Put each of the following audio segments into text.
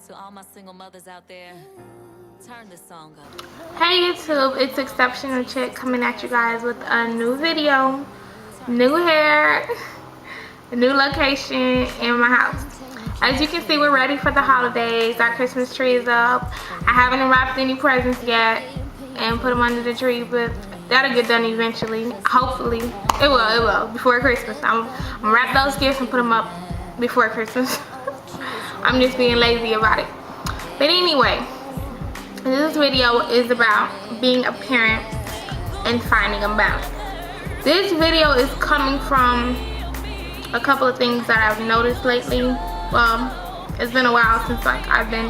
To all my single mothers out there, turn this song up. Hey YouTube, it's Exceptional Chick coming at you guys with a new video, new hair, a new location in my house. As you can see, we're ready for the holidays. Our Christmas tree is up. I haven't wrapped any presents yet and put them under the tree, but that'll get done eventually. Hopefully, it will before Christmas. I'm gonna wrap those gifts and put them up before Christmas. I'm just being lazy about it. But anyway, this video is about being a parent and finding a balance. This video is coming from a couple of things that I've noticed lately. Well, it's been a while since I've been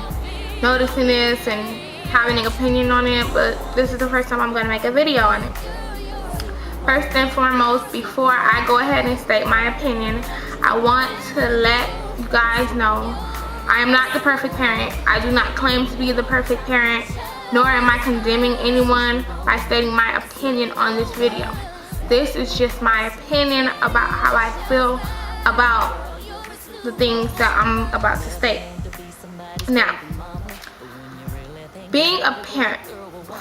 noticing this and having an opinion on it, but this is the first time I'm going to make a video on it. First and foremost, before I go ahead and state my opinion, I want to let you guys know I am not the perfect parent. I do not claim to be the perfect parent, nor am I condemning anyone by stating my opinion on this video. This is just my opinion about how I feel about the things that I'm about to state. Now, being a parent,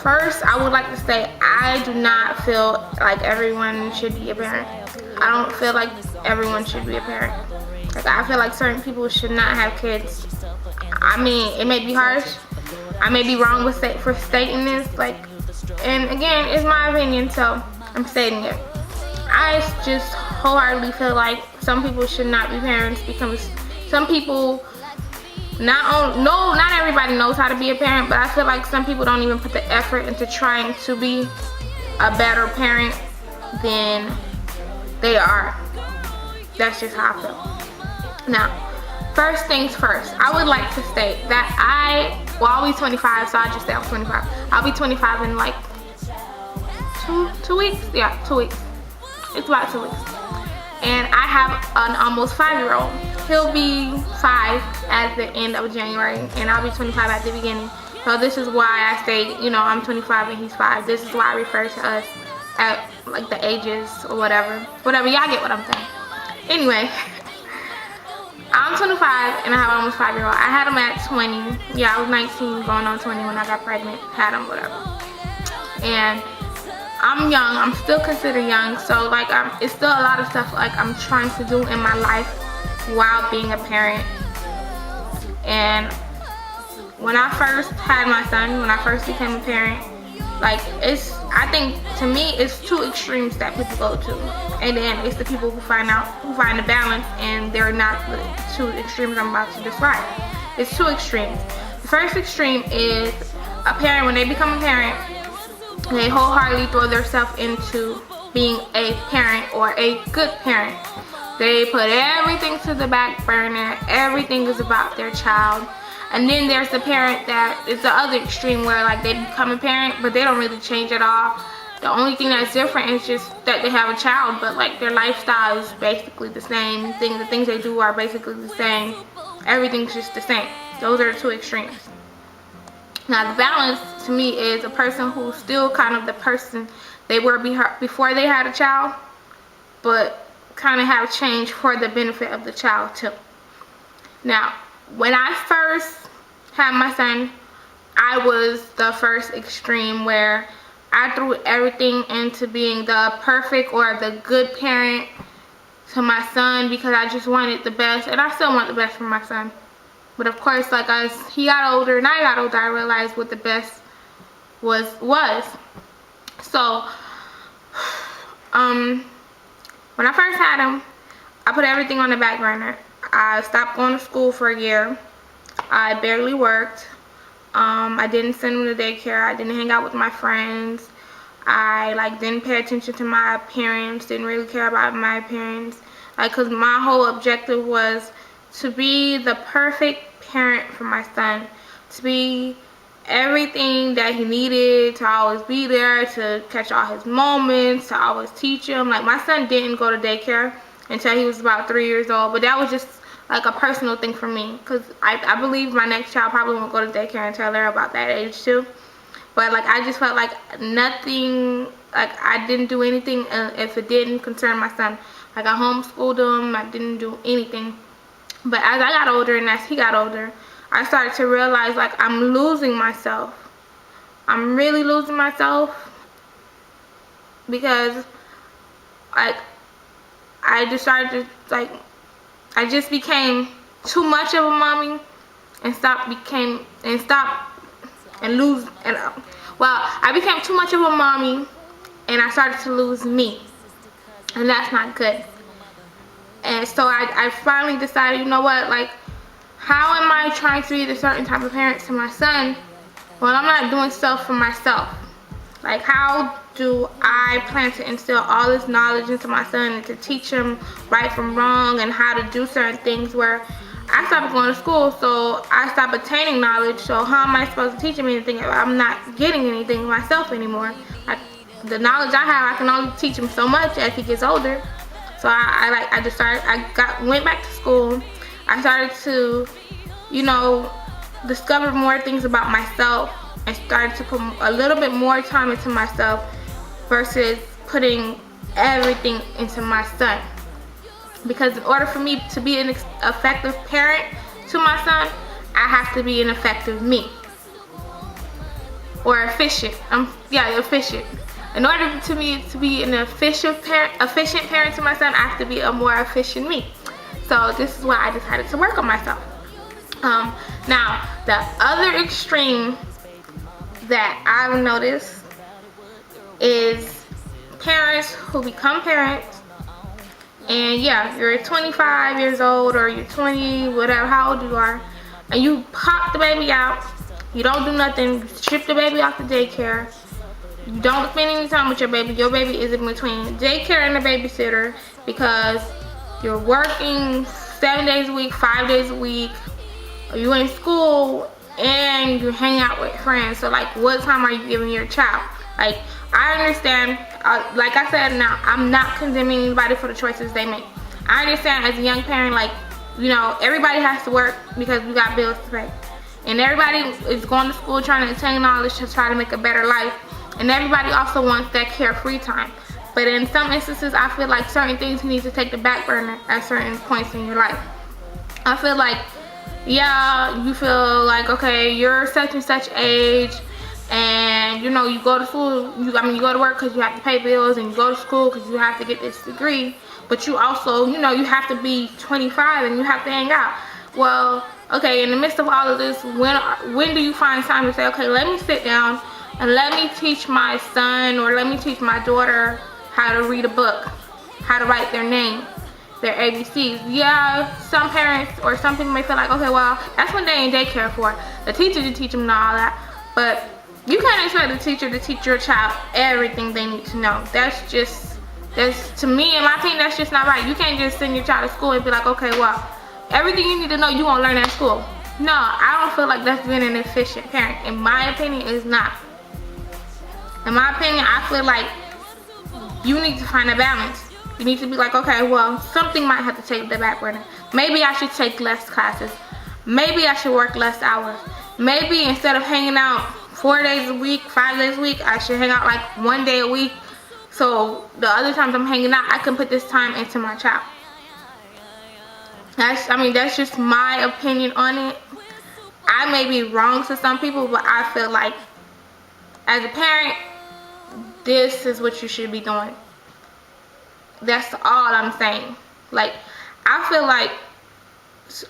first I would like to say I do not feel like everyone should be a parent. I don't feel like everyone should be a parent. Like, I feel like certain people should not have kids. I mean, it may be harsh. I may be wrong for stating this. And again, it's my opinion, so I'm stating it. I just wholeheartedly feel like some people should not be parents because some people, not everybody knows how to be a parent, but I feel like some people don't even put the effort into trying to be a better parent than they are. That's just how I feel. Now, first things first, I would like to state that I'll be 25, so I just say I'm 25. I'll be 25 in like two weeks? Yeah, 2 weeks. It's about 2 weeks. And I have an almost 5-year-old. He'll be 5 at the end of January, and I'll be 25 at the beginning. So this is why I say, you know, I'm 25 and he's 5. This is why I refer to us at like the ages or whatever. Whatever, y'all get what I'm saying. Anyway. I'm 25 and I have almost 5-year-old. I had him at 20. Yeah, I was 19 going on 20 when I got pregnant. Had him, whatever. And I'm young. I'm still considered young. So it's still a lot of stuff I'm trying to do in my life while being a parent. And when I first had my son, when I first became a parent, I think to me it's two extremes that people go to, and then it's the people who find the balance, and they're not the two extremes I'm about to describe. It's two extremes. The first extreme is a parent, when they become a parent, they wholeheartedly throw themselves into being a parent or a good parent. They put everything to the back burner. Everything is about their child. And then there's the parent that is the other extreme where they become a parent, but they don't really change at all. The only thing that's different is just that they have a child, but their lifestyle is basically the same thing. The things they do are basically the same. Everything's just the same. Those are the two extremes. Now the balance to me is a person who's still kind of the person they were before they had a child, but kind of have changed for the benefit of the child too. Now, when I first had my son, I was the first extreme where I threw everything into being the perfect or the good parent to my son because I just wanted the best, and I still want the best for my son. But of course, as he got older and I got older, I realized what the best was. So, when I first had him, I put everything on the back burner. I stopped going to school for a year. I barely worked. I didn't send him to daycare. I didn't hang out with my friends. I didn't pay attention to my appearance. Didn't really care about my appearance. Cause my whole objective was to be the perfect parent for my son. To be everything that he needed. To always be there. To catch all his moments. To always teach him. My son didn't go to daycare until he was about 3 years old. But that was just a personal thing for me, because I believe my next child probably won't go to daycare until they're about that age too. But I just felt nothing, I didn't do anything if it didn't concern my son. I homeschooled him. I didn't do anything. But as I got older and as he got older, I started to realize like I'm losing myself. I'm really losing myself because like I decided to like I just became too much of a mommy and I became too much of a mommy and I started to lose me, and that's not good. And so I finally decided, you know what, like, how am I trying to be a certain type of parent to my son when I'm not doing stuff for myself? Like, how do I plan to instill all this knowledge into my son and to teach him right from wrong and how to do certain things where I stopped going to school, so I stopped attaining knowledge, so how am I supposed to teach him anything if I'm not getting anything myself anymore? The knowledge I have, I can only teach him so much as he gets older. So I went back to school. I started to, you know, discover more things about myself and started to put a little bit more time into myself versus putting everything into my son. Because in order for me to be an effective parent to my son, I have to be an effective me. Or efficient. Efficient. In order to me to be an efficient parent to my son, I have to be a more efficient me. So this is why I decided to work on myself. Now, the other extreme that I've noticed is parents who become parents, and yeah, you're 25 years old or you're 20, whatever, how old you are, and you pop the baby out, you don't do nothing, you ship the baby off to daycare, you don't spend any time with your baby is in between daycare and the babysitter because you're working 7 days a week, 5 days a week, or you're in school and you hang out with friends. So like, what time are you giving your child? Like, I understand, like I said, now I'm not condemning anybody for the choices they make. I understand as a young parent, like, you know, everybody has to work because we got bills to pay, and everybody is going to school trying to attain knowledge to try to make a better life, and everybody also wants that carefree time. But in some instances, I feel like certain things need to take the back burner at certain points in your life. I feel like, yeah, you feel like, okay, you're such and such age, and you know, you go to school, you go to work because you have to pay bills, and you go to school because you have to get this degree, but you also, you know, you have to be 25 and you have to hang out. Well, okay, in the midst of all of this, when do you find time to say, okay, let me sit down and let me teach my son or let me teach my daughter how to read a book, how to write their name, their ABCs. Yeah, some parents or some people may feel like, okay, well, that's what they in daycare for. The teacher to teach them and all that. But you can't expect the teacher to teach your child everything they need to know. That's to me, in my opinion, that's just not right. You can't just send your child to school and be like, okay, well, everything you need to know, you won't learn at school. No, I don't feel like that's being an efficient parent. In my opinion, it's not. In my opinion, I feel like you need to find a balance. You need to be like, okay, well, something might have to take the back burner. Maybe I should take less classes. Maybe I should work less hours. Maybe instead of hanging out 4 days a week, 5 days a week, I should hang out like 1 day a week. So the other times I'm hanging out, I can put this time into my child. That's just my opinion on it. I may be wrong to some people, but I feel like as a parent, this is what you should be doing. That's all I'm saying. Like, I feel like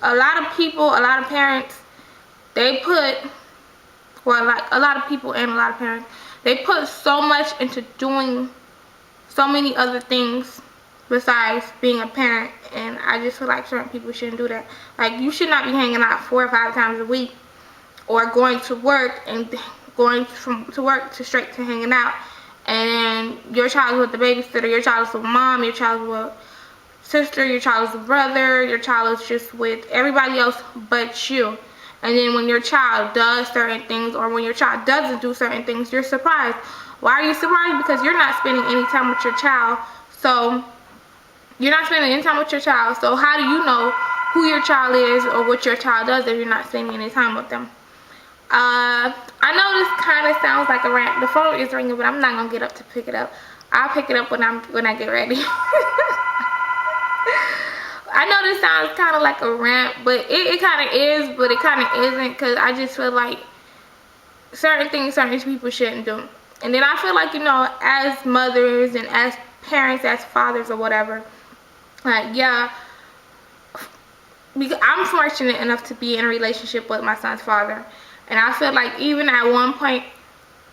a lot of people, a lot of parents, they put, well, like a lot of people and a lot of parents, they put so much into doing so many other things besides being a parent, and I just feel like certain people shouldn't do that. Like, you should not be hanging out 4 or 5 times a week, or going to work and going to work to straight to hanging out, and your child is with the babysitter, your child is with mom, your child is with sister, your child is with brother, your child is just with everybody else but you. And then when your child does certain things, or when your child doesn't do certain things, you're surprised. Why are you surprised? Because you're not spending any time with your child. So you're not spending any time with your child. So how do you know who your child is or what your child does if you're not spending any time with them? I know this kind of sounds like a rant. The phone is ringing, but I'm not gonna get up to pick it up. I'll pick it up when I get ready. I know this sounds kind of like a rant, but it kind of is, but it kind of isn't, because I just feel like certain things certain people shouldn't do. And then I feel like, you know, as mothers and as parents, as fathers or whatever, like, yeah, because I'm fortunate enough to be in a relationship with my son's father. And I feel like even at one point,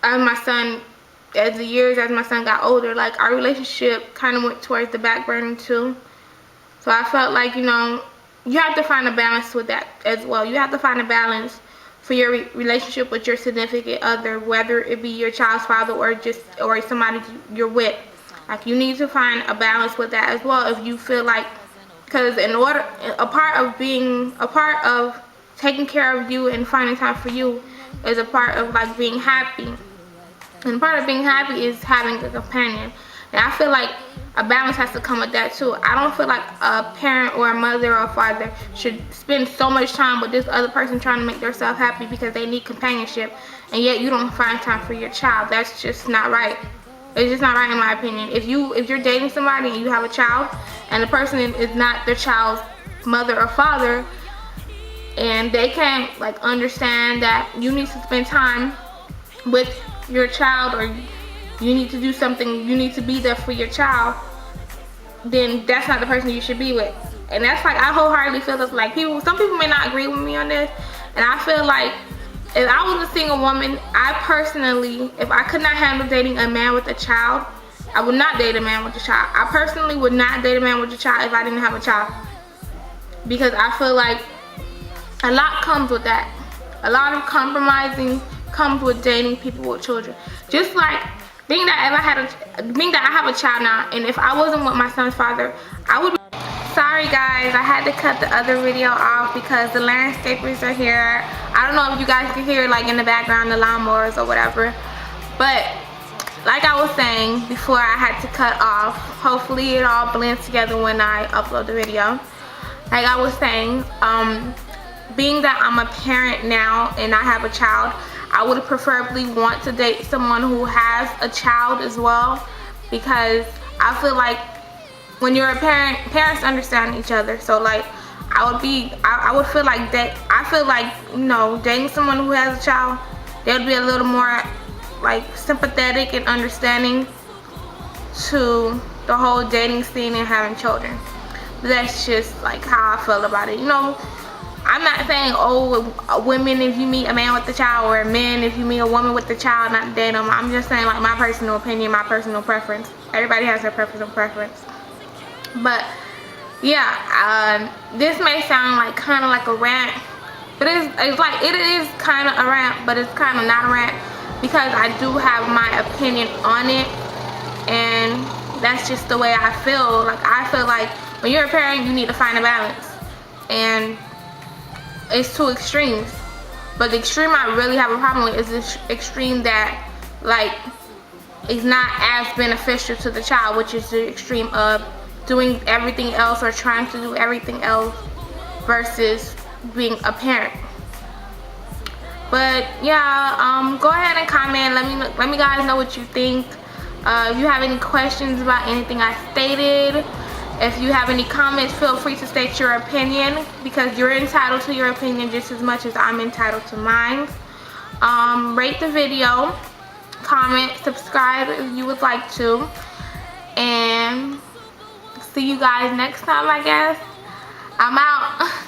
as the years as my son got older, like, our relationship kind of went towards the back burner too. So I felt like, you know, you have to find a balance with that as well. You have to find a balance for your relationship with your significant other, whether it be your child's father or somebody you're with. Like, you need to find a balance with that as well. If you feel like, because a part of taking care of you and finding time for you is a part of, like, being happy. And part of being happy is having a companion. And I feel like a balance has to come with that too. I don't feel like a parent or a mother or a father should spend so much time with this other person trying to make themselves happy because they need companionship, and yet you don't find time for your child. That's just not right. It's just not right in my opinion. If you're dating somebody and you have a child and the person is not their child's mother or father, and they can't, like, understand that you need to spend time with your child, or you need to do something, you need to be there for your child, then that's not the person you should be with. And that's, like, I wholeheartedly feel this. Like, some people may not agree with me on this, and I feel like if I was a single woman, I personally, if I could not handle dating a man with a child, I would not date a man with a child. I personally would not date a man with a child if I didn't have a child, because I feel like a lot comes with that. A lot of compromising comes with dating people with children. Just like being that I have a child now, and if I wasn't with my son's father, I would. Sorry guys, I had to cut the other video off because the landscapers are here. I don't know if you guys can hear, like, in the background, the lawnmowers or whatever. But like I was saying before, I had to cut off. Hopefully it all blends together when I upload the video. Like I was saying, being that I'm a parent now and I have a child, I would preferably want to date someone who has a child as well, because I feel like when you're a parent, parents understand each other. So, like, I would feel like that. I feel like, you know, dating someone who has a child, they would be a little more, like, sympathetic and understanding to the whole dating scene and having children. But that's just, like, how I feel about it. You know, I'm not saying, oh, women, if you meet a man with a child, or men, if you meet a woman with a child, not to date them. I'm just saying, like, my personal opinion, my personal preference. Everybody has their personal preference. But yeah, this may sound like kind of like a rant, but it is kind of a rant, but it's kind of not a rant, because I do have my opinion on it, and that's just the way I feel. Like, I feel like when you're a parent, you need to find a balance, and it's two extremes. But the extreme I really have a problem with is this extreme that, like, is not as beneficial to the child, which is the extreme of doing everything else or trying to do everything else versus being a parent. But yeah, go ahead and comment. Let me guys know what you think. If you have any questions about anything I stated, if you have any comments, feel free to state your opinion, because you're entitled to your opinion just as much as I'm entitled to mine. Rate the video, comment, subscribe if you would like to, and see you guys next time, I guess. I'm out.